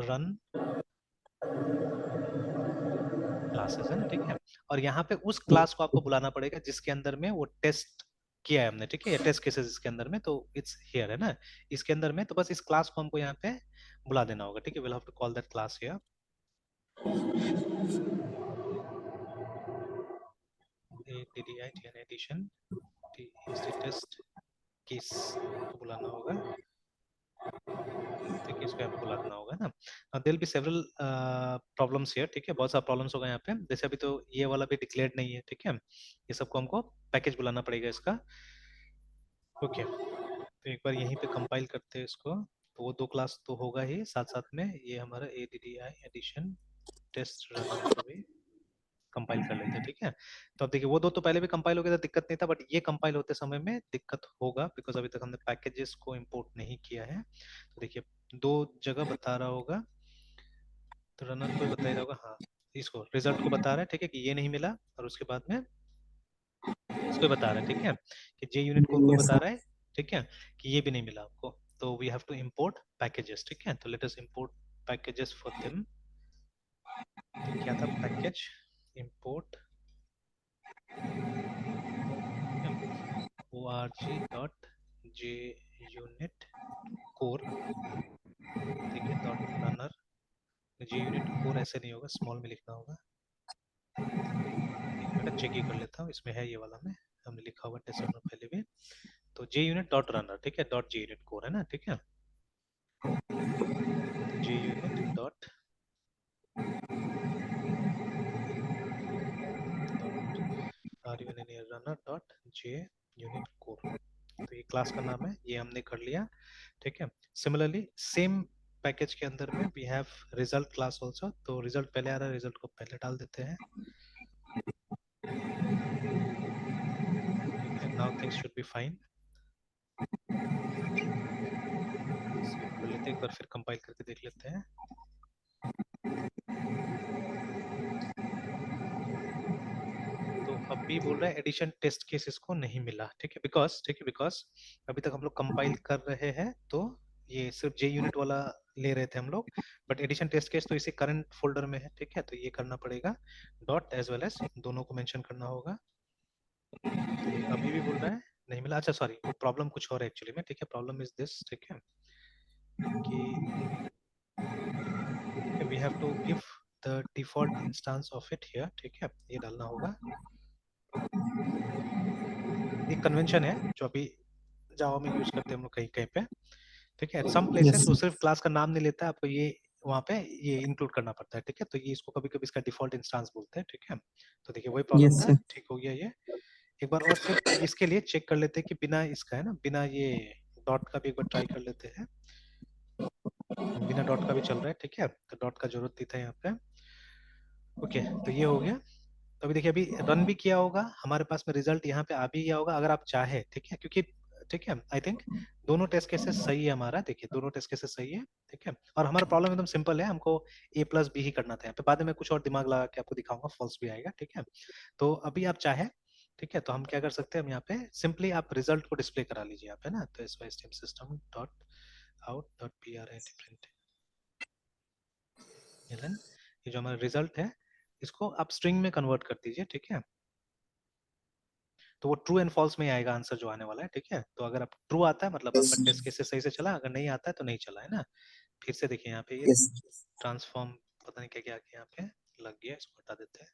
run classes, है ना, ठीक है। और यहाँ पे उस क्लास को आपको बुलाना पड़ेगा जिसके अंदर में वो टेस्ट किया है हमने, ठीक है, ये टेस्ट केसेस इसके अंदर में, तो इट्स हियर, है ना, इसके अंदर में। तो बस इस क्लास को हमको यहाँ पे बुला देना होगा, ठीक है। Will have to call that class here, addition test case को बुलाना होगा, ठीक है, इसको यहाँ पे बुला देना होगा ना। There be several problems here, ठीक है, बहुत सारे प्रॉब्लम्स होगा यहाँ पे। जैसे अभी तो ये वाला भी डिक्लेयर्ड नहीं है, ठीक है, ये सबको हमको पैकेज बुलाना पड़ेगा इसका, ओके। तो एक बार यहीं पे कंपाइल करते हैं इसको, तो वो दो क्लास तो होगा ही साथ साथ में, ये हमारा एडिशन टेस्ट रनर को भी कंपाइल कर लेते हैं, ठीक है। तो अब देखिए वो दो तो पहले भी कंपाइल हो गया था, दिक्कत नहीं था, बट ये कंपाइल होते समय में दिक्कत होगा बिकॉज अभी तक हमने पैकेजेस को इंपोर्ट नहीं किया है। तो देखिए दो जगह बता रहा होगा, तो रनर को ही बताया होगा, हाँ इसको रिजल्ट को बता रहा है, ठीक है, कि ये नहीं मिला, और उसके बाद में इसको बता रहा है, ठीक है, कि जे यूनिट कोर को Yes, बता sir. रहा है, ठीक है, कि ये भी नहीं मिला आपको, तो we have to import packages, ठीक है, तो let us import packages for them. तो क्या था पैकेज, इंपोर्ट org.junit core, ठीक है, डॉट रनर। जे यूनिट कोर ऐसे नहीं होगा, स्मॉल में लिखना होगा। एक मिनट चेक ही कर लेता हूँ, इसमें है ये वाला में, हमने लिखा हुआ टेस्ट रनर पहले भी। तो जे यूनिट डॉट रनर, ठीक है, डॉट जे यूनिट कोर है ना, ठीक है, तो J unit dot runner dot J unit core, तो ये क्लास का नाम है, ये हमने कर लिया, ठीक है। सिमिलरली सेम पैकेज के अंदर में we have result class also, तो रिजल्ट पहले आ रहा है, रिजल्ट को पहले डाल देते हैं, ठीक है। Now things should be fine. Save कर लेते हैं, एक बार फिर कंपाइल करके देख लेते हैं। तो अब भी बोल रहा है एडिशन टेस्ट केस इसको नहीं मिला, ठीक है, बिकॉज अभी तक हम लोग कंपाइल कर रहे हैं, तो ये सिर्फ जे यूनिट वाला ले रहे थे हम लोग, बट एडिशन टेस्ट केस तो इसी करंट फोल्डर में है, ठीक है, तो ये करना पड़ेगा, डॉट एज वेल एज दोनों को मेंशन करना होगा। तो ये अभी भी बोल रहा है नहीं मिला, अच्छा सॉरी, वो प्रॉब्लम कुछ और है एक्चुअली में, ठीक है, प्रॉब्लम इज दिस, ठीक है, कि we have to give the default instance of it here, ठीक है, ये डालना होगा। एक कन्वेंशन है जो अभी जावा में यूज करते हैं हम लोग कहीं कहीं पे, ठीक है, एट सम Yes, प्लेसेस वो sir. सिर्फ क्लास का नाम नहीं लेता है, आपको ये वहाँ पे ये इंक्लूड करना पड़ता है, ठीक है, तो ये इसको कभी कभी इसका डिफॉल्ट इंस्टेंस बोलते हैं, ठीक है। तो देखिए वही प्रॉब्लम Yes, था, sir. ठीक हो गया ये। एक बार और फिर इसके लिए चेक कर लेते हैं कि बिना इसका है ना, बिना ये डॉट का भी एक बार ट्राई कर लेते हैं, बिना डॉट का भी चल रहा है, ठीक है, तो डॉट का जरूरत नहीं था यहाँ पे। ओके, तो ये हो गया। तो अभी देखिए, अभी रन भी किया होगा, हमारे पास में रिजल्ट यहाँ पे आ भी गया होगा अगर आप चाहे, ठीक है, क्योंकि ठीक है, आई थिंक दोनों टेस्ट केसेस सही है हमारा, देखिए दोनों टेस्ट केसेस सही है, ठीक है, और हमारा प्रॉब्लम एकदम सिंपल है, हमको ए प्लस बी ही करना था यहाँ पे, बाद में कुछ और दिमाग लगा के आपको दिखाऊंगा, फॉल्स भी आएगा, ठीक है। तो अभी आप चाहे, ठीक है, तो हम क्या कर सकते हैं, हम यहाँ पे सिंपली आप रिजल्ट को डिस्प्ले करा लीजिए यहाँ पे ना, तो system dot out dot print ये जो हमारा रिजल्ट है, इसको आप स्ट्रिंग में कन्वर्ट कर दीजिए, ठीक है, तो वो ट्रू एंड फॉल्स में आएगा आंसर जो आने वाला है, ठीक है। तो अगर आप ट्रू आता है मतलब Yes. आपका टेस्ट केसेस सही से चला, अगर नहीं आता है तो नहीं चला, है ना। फिर से देखिए यहाँ पे ये Yes. ट्रांसफॉर्म पता नहीं क्या क्या यहाँ पे लग गया, इसको हटा देते हैं,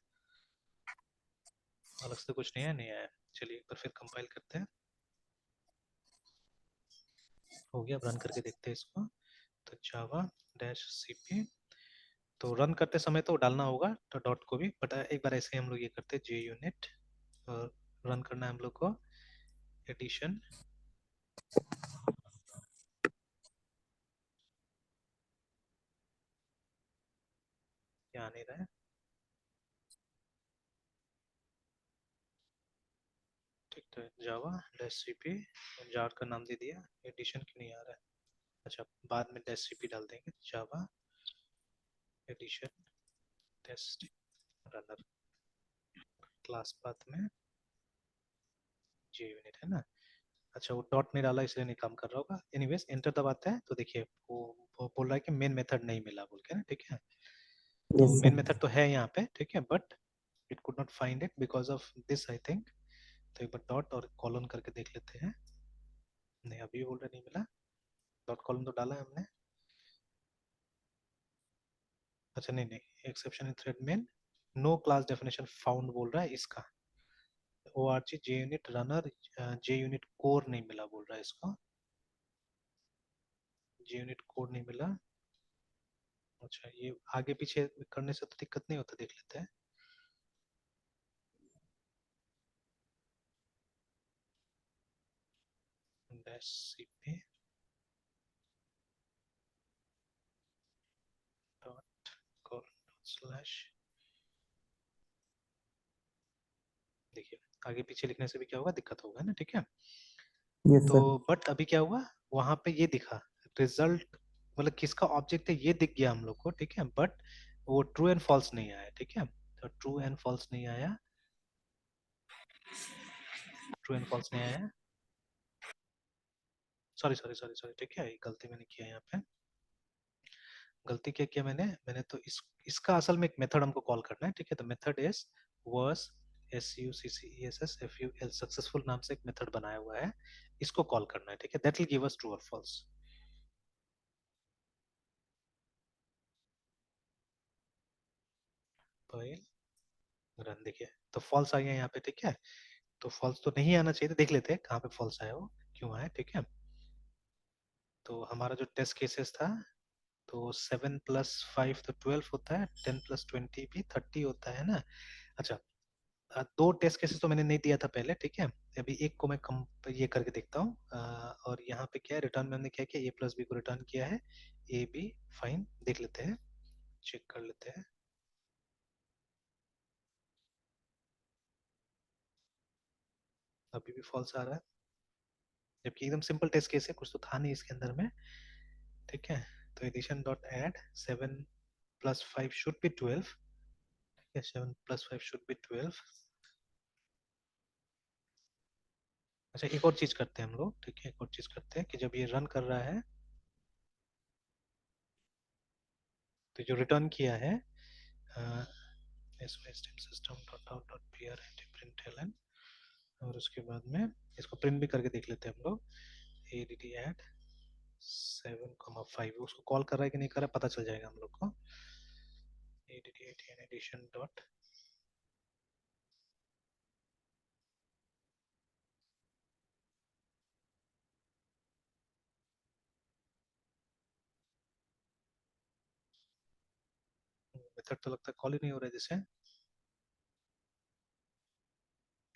अलग से कुछ नहीं है, नहीं आया। चलिए एक बार फिर कंपाइल करते हैं, हो गया, रन करके देखते हैं इसको। तो जावा डैश cp, तो रन करते समय तो डालना होगा तो डॉट को भी, बट एक बार ऐसे हम लोग ये करते हैं, जे यूनिट, और रन करना है हम लोग को एडिशन, क्या आ नहीं रहा है, ठीक, तो जावा डैश cp, जार का नाम दे दिया, एडिशन क्यों नहीं आ रहा है, अच्छा बाद में डैश cp डाल देंगे, Java addition test runner, class path में जे यूनिट है ना। अच्छा वो डॉट नहीं डाला इसलिए नहीं काम कर रहा होगा, एनीवेज एंटर दबाते हैं, तो देखिए वो बोल रहा है कि मेन मेथड नहीं मिला बोल के ना, ठीक है, तो Yes, sir. मेन मेथड तो है यहाँ पे, ठीक है, but it could not find it because of this I think, तो एक बार डॉट और कॉलन करके देख लेते हैं, नहीं अभी भी बोल रहे नहीं मिला, डॉट कॉलन तो डाला है हमने, अच्छा नहीं नहीं, exception in thread main, no class definition found बोल रहा है इसका, org जे यूनिट रनर, जे यूनिट कोर नहीं मिला बोल रहा है इसको, जे यूनिट कोड नहीं मिला, अच्छा ये आगे पीछे करने से तो दिक्कत नहीं होता, देख लेते हैं, dash cp dot call slash, देखिए आगे पीछे लिखने से भी क्या होगा, दिक्कत होगा ना, ठीक है। Yes, तो sir. बट अभी क्या हुआ, वहां पे ये दिखा रिजल्ट, मतलब किसका ऑब्जेक्ट है ये दिख गया हम लोग को, ठीक है, बट वो ट्रू एंड फॉल्स नहीं आया, ठीक है, तो ट्रू एंड फॉल्स नहीं आया, ट्रू एंड फॉल्स नहीं आया, सॉरी सॉरी सॉरी सॉरी, ठीक है, ये गलती मैंने किया यहाँ पे, गलती क्या किया मैंने, मैंने तो इसका असल में एक मेथड हमको कॉल करना है, ठीक है, तो method is was successful successful नाम से एक मेथड बनाया हुआ है, इसको कॉल करना है, ठीक है, that will give us true और फॉल्स। रन, देखिए तो फॉल्स आ गया यहाँ पे, ठीक है, तो फॉल्स तो नहीं आना चाहिए, तो देख लेते हैं कहाँ पे फॉल्स आया, वो क्यों आया, ठीक है, तो हमारा जो टेस्ट केसेस था, तो 7 + 5 तो 12 होता है, 10 + 20 भी 30 होता है ना। अच्छा, दो टेस्ट केसेस तो मैंने नहीं दिया था पहले, ठीक है, अभी एक को मैं कम ये करके देखता हूँ, और यहाँ पे क्या है, रिटर्न में हमने क्या किया, a + b को रिटर्न किया है, ए बी फाइन, देख लेते हैं, चेक कर लेते हैं, अभी भी फॉल्स आ रहा है, जबकि एकदम सिंपल टेस्ट केस है, कुछ तो था नहीं इसके अंदर में, ठीक है, तो addition dot add 7 + 5 should be 12, ठीक है, 7 + 5 शुड बी 12। अच्छा, एक और चीज करते हैं हम लोग, ठीक है, एक और चीज करते हैं कि जब ये रन कर रहा है, तो जो रिटर्न किया है system.out.println, और उसके बाद में इसको प्रिंट भी करके देख लेते हैं हम लोग, add add 7,5 उसको कॉल कर रहा है कि नहीं कर रहा है, पता चल जाएगा हम लोग को, add addition डॉट, मेथड तो लगता है कॉल ही नहीं हो रहा है, जैसे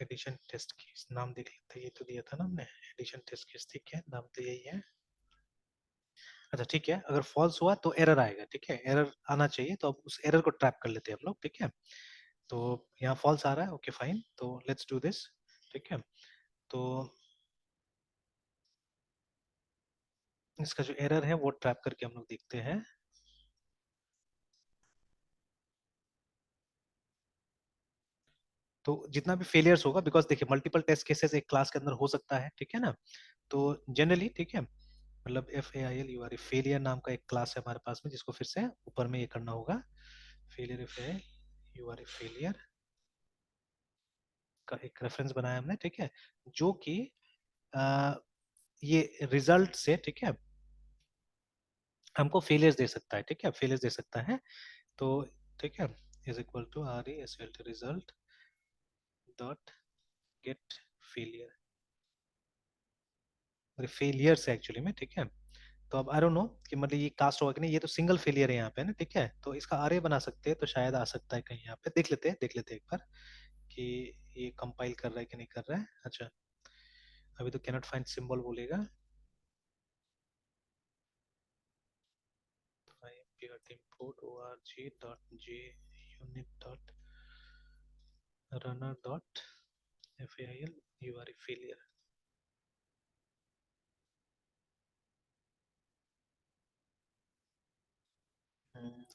एडिशन टेस्ट केस नाम देख लेते हैं, ये तो दिया था ना हमने, एडिशन टेस्ट केस, ठीक है, नाम तो यही है। अच्छा ठीक है, अगर फॉल्स हुआ तो एरर आएगा, ठीक है, एरर आना चाहिए, तो अब उस एरर को ट्रैप कर लेते हैं हम लोग, ठीक है, तो यहाँ फॉल्स आ रहा है, ओके फाइन, तो लेट्स डू दिस, ठीक है, तो इसका जो एरर है वो ट्रैप करके हम लोग देखते हैं, तो जितना भी फेलियर्स होगा, बिकॉज देखिए मल्टीपल टेस्ट केसेस एक क्लास के अंदर हो सकता है, ठीक है ना, तो जनरली, ठीक है, मतलब FAIL फेलियर नाम का एक क्लास है हमारे पास में, जिसको फिर से ऊपर में ये करना होगा, फेलियर FAIL फेलियर का एक रेफरेंस बनाया हमने, ठीक है, जो कि ये रिजल्ट से, ठीक है, हमको फेलियर्स दे सकता है, ठीक है, फेलियर्स दे सकता है, तो ठीक है, is equal to RESULT result dot get failure, failures actually में, ठीक है, तो अब आई डोंट नो कि मतलब ये कास्ट होगा कि नहीं, ये तो सिंगल फेलियर है यहाँ पे ना, ठीक है, तो इसका आरए बना सकते हैं, तो शायद आ सकता है कहीं यहाँ पे, देख लेते हैं, देख लेते हैं एक बार कि ये कंपाइल कर रहा है कि नहीं कर रहा है। अच्छा, अभी तो कैनॉट फाइंड सिंबल बोलेगा, import org.junit.runner.fail failure,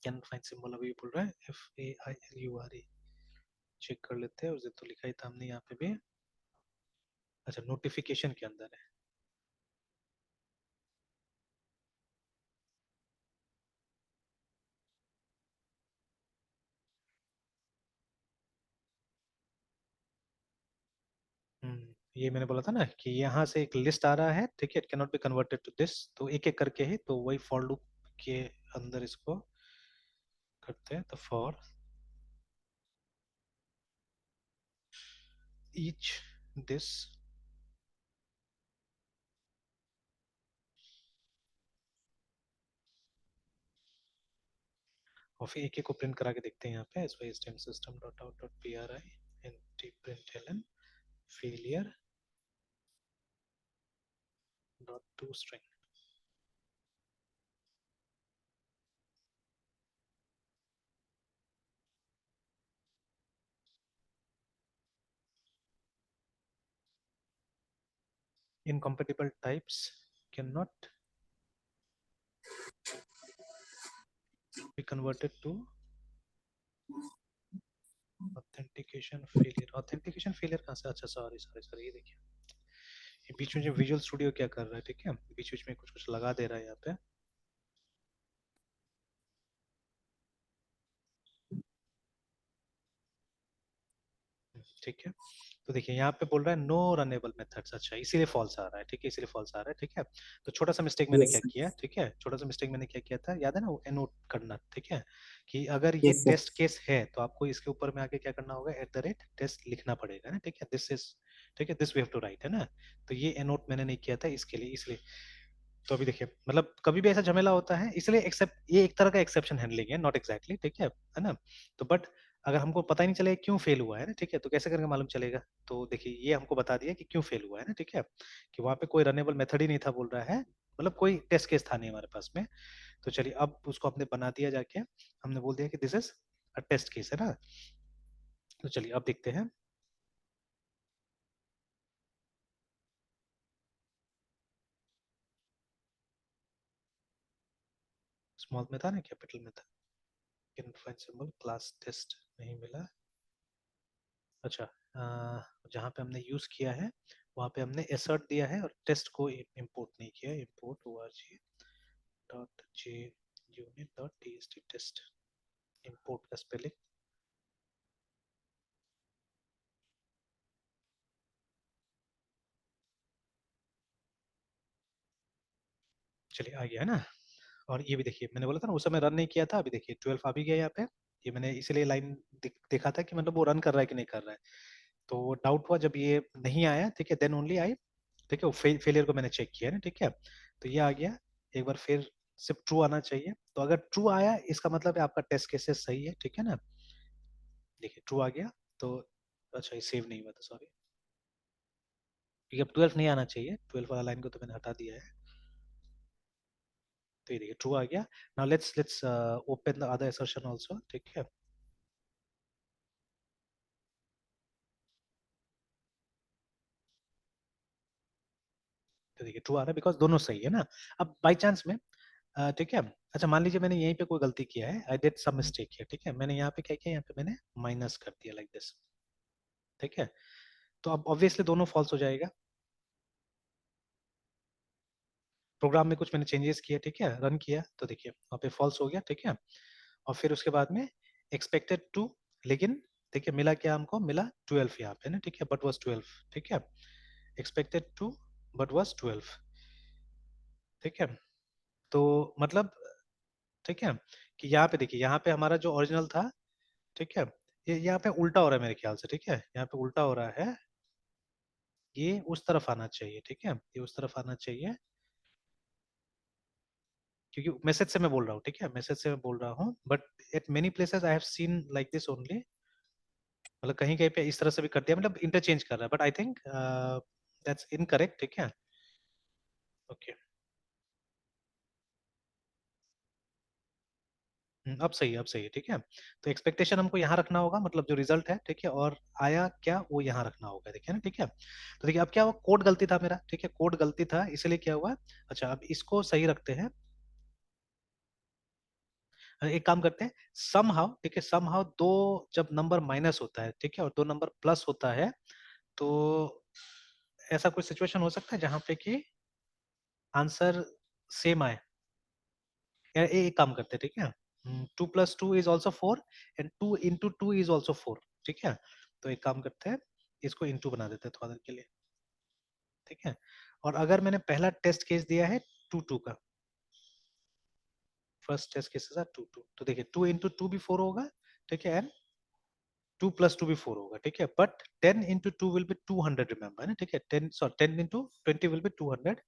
cannot find symbol अभी बोल रहा है, FAILURE, चेक कर लेते हैं, उसे तो लिखा ही था हमने यहाँ पे भी, अच्छा नोटिफिकेशन के अंदर है, ये मैंने बोला था ना कि यहाँ से एक लिस्ट आ रहा है, ठीक है, it can not be converted to this, तो एक एक करके ही, तो वही फॉर लूप के अंदर इसको करते हैं, तो फॉर ईच दिस, और फिर एक एक को प्रिंट करा के देखते हैं यहाँ पे, system.out.println println failure dot to string, incompatible types cannot be converted to authentication failure कहाँ से? अच्छा सॉरी सॉरी सॉरी, ये देखिए ये बीच में जो विजुअल स्टूडियो क्या कर रहा है, ठीक है, बीच बीच में कुछ कुछ लगा दे रहा है यहाँ पे। ठीक है, तो देखिए यहाँ पे बोल रहा है नो रनेबल मेथड्स। अच्छा, इसीलिए फॉल्स आ रहा है, ठीक है, इसीलिए फॉल्स आ रहा है, ठीक है। तो छोटा सा मिस्टेक मैंने Yes, क्या sir. किया, ठीक है, छोटा सा मिस्टेक मैंने क्या किया था, याद है ना, वो नोट करना, ठीक है, कि अगर ये Yes, sir. टेस्ट केस है तो आपको इसके ऊपर में आके क्या करना होगा, @टेस्ट लिखना पड़ेगा ना, ठीक है, दिस इज, ठीक है, this we have to write, है ना। तो ये नोट मैंने नहीं किया था इसके लिए, इसलिए। तो अभी देखिए, मतलब कभी भी ऐसा झमेला होता है, इसलिए एक्सेप्ट, ये एक तरह का एक्सेप्शन हैंडलिंग है, नॉट एग्जैक्टली, ठीक है ना। तो बट अगर हमको पता ही नहीं चलेगा क्यों फेल हुआ है ना, ठीक है, तो कैसे करके मालूम चलेगा? तो देखिए ये हमको बता दिया कि क्यों फेल हुआ है ना, ठीक है, कि वहां पे कोई रनेबल मेथड ही नहीं था बोल रहा है, मतलब कोई टेस्ट केस था नहीं हमारे पास में। तो चलिए अब उसको हमने बना दिया जाके, हमने बोल दिया कि this is a test case, है ना। तो चलिए अब देखते हैं। स्मॉल में था ना, कैपिटल में था, इनफाइन सिंबल, क्लास टेस्ट नहीं मिला। अच्छा, जहाँ पे हमने यूज किया है वहाँ पे हमने एसर्ट दिया है और टेस्ट को इंपोर्ट नहीं किया, इंपोर्ट org.junit.txt टेस्ट, इंपोर्ट का स्पेलिंग। चलिए आ गया है ना। और ये भी देखिए, मैंने बोला था ना उस समय रन नहीं किया था, अभी देखिए 12 आ भी गया यहाँ पे। ये मैंने इसीलिए लाइन देखा था कि मतलब वो रन कर रहा है कि नहीं कर रहा है। तो डाउट हुआ जब ये नहीं आया, ठीक है, देन ओनली आई, ठीक है, वो फेलियर को मैंने चेक किया ना, ठीक है। तो ये आ गया, एक बार फिर सिर्फ ट्रू आना चाहिए। तो अगर ट्रू आया इसका मतलब है आपका टेस्ट केसेस सही है, ठीक है ना। देखिए ट्रू आ गया तो, अच्छा ये सेव नहीं हुआ था, सॉरी, क्योंकि अब 12 नहीं आना चाहिए, 12 वाला लाइन को तो मैंने हटा दिया है। तो ये देखिए ट्रू आ गया। Now let's open the other assertion also, ठीक है। तो देखिए ट्रू आ रहा है बिकॉज दोनों सही है ना। अब बाई चांस में, ठीक है, अच्छा मान लीजिए मैंने यहीं पे कोई गलती किया है, आई डिड सम मिस्टेक है, ठीक है, मैंने यहाँ पे क्या किया, यहाँ पे मैंने माइनस कर दिया लाइक दिस, ठीक है। तो अब ऑब्वियसली दोनों फॉल्स हो जाएगा। प्रोग्राम में कुछ मैंने चेंजेस किए, ठीक है, रन किया तो देखिए वहाँ पे फॉल्स हो गया, ठीक है। और फिर उसके बाद में एक्सपेक्टेड टू, लेकिन देखिए मिला क्या हमको, मिला 12 यहाँ पे ना, ठीक है, बट वाज 12, ठीक है, एक्सपेक्टेड टू बट वाज 12, ठीक है। तो मतलब, ठीक है, कि यहाँ पे देखिए, यहाँ पे हमारा जो ओरिजिनल था, ठीक है, ये यहाँ पे उल्टा हो रहा है मेरे ख्याल से, ठीक है, यहाँ पे उल्टा हो रहा है, ये उस तरफ आना चाहिए, ठीक है, ये उस तरफ आना चाहिए, क्योंकि मैसेज से मैं बोल रहा हूँ, ठीक है, मैसेज से मैं बोल रहा हूँ, but at many places I have seen like this only, मतलब कहीं कहीं पे इस तरह से भी कर दिया, मतलब इंटरचेंज कर रहा है, but I think that's incorrect, ठीक है, ओके। अब सही है, अब सही है, ठीक है। तो एक्सपेक्टेशन हमको यहाँ रखना होगा, मतलब जो रिजल्ट है, ठीक है, और आया क्या वो यहाँ रखना होगा, देखिए ना, ठीक है। तो देखिए अब क्या हुआ, कोड गलती था मेरा, ठीक है, कोड गलती था, इसलिए क्या हुआ। अच्छा अब इसको सही रखते हैं, एक काम करते हैं, सम हाउ, ठीक है, सम हाउ दो, जब नंबर माइनस होता है, ठीक है, और दो नंबर प्लस होता है, तो ऐसा कोई सिचुएशन हो सकता है जहां पे कि आंसर सेम आए। या एक काम करते हैं, ठीक है, 2 + 2 is also 4 and 2 × 2 is also 4, ठीक है। तो एक काम करते हैं, इसको इंटू बना देते हैं थोड़ा देर के लिए, ठीक है। और अगर मैंने पहला टेस्ट केस दिया है 2 2 का, फर्स्ट टेस्ट केस 2 2, तो देखिए 2 × 2 भी 4 होगा, ठीक है, एंड 2 + 2 भी 4 होगा, ठीक है, बट 10 × 2 विल बी 200, रिमेंबर ना, ठीक है, 10 × 20 विल बी 200,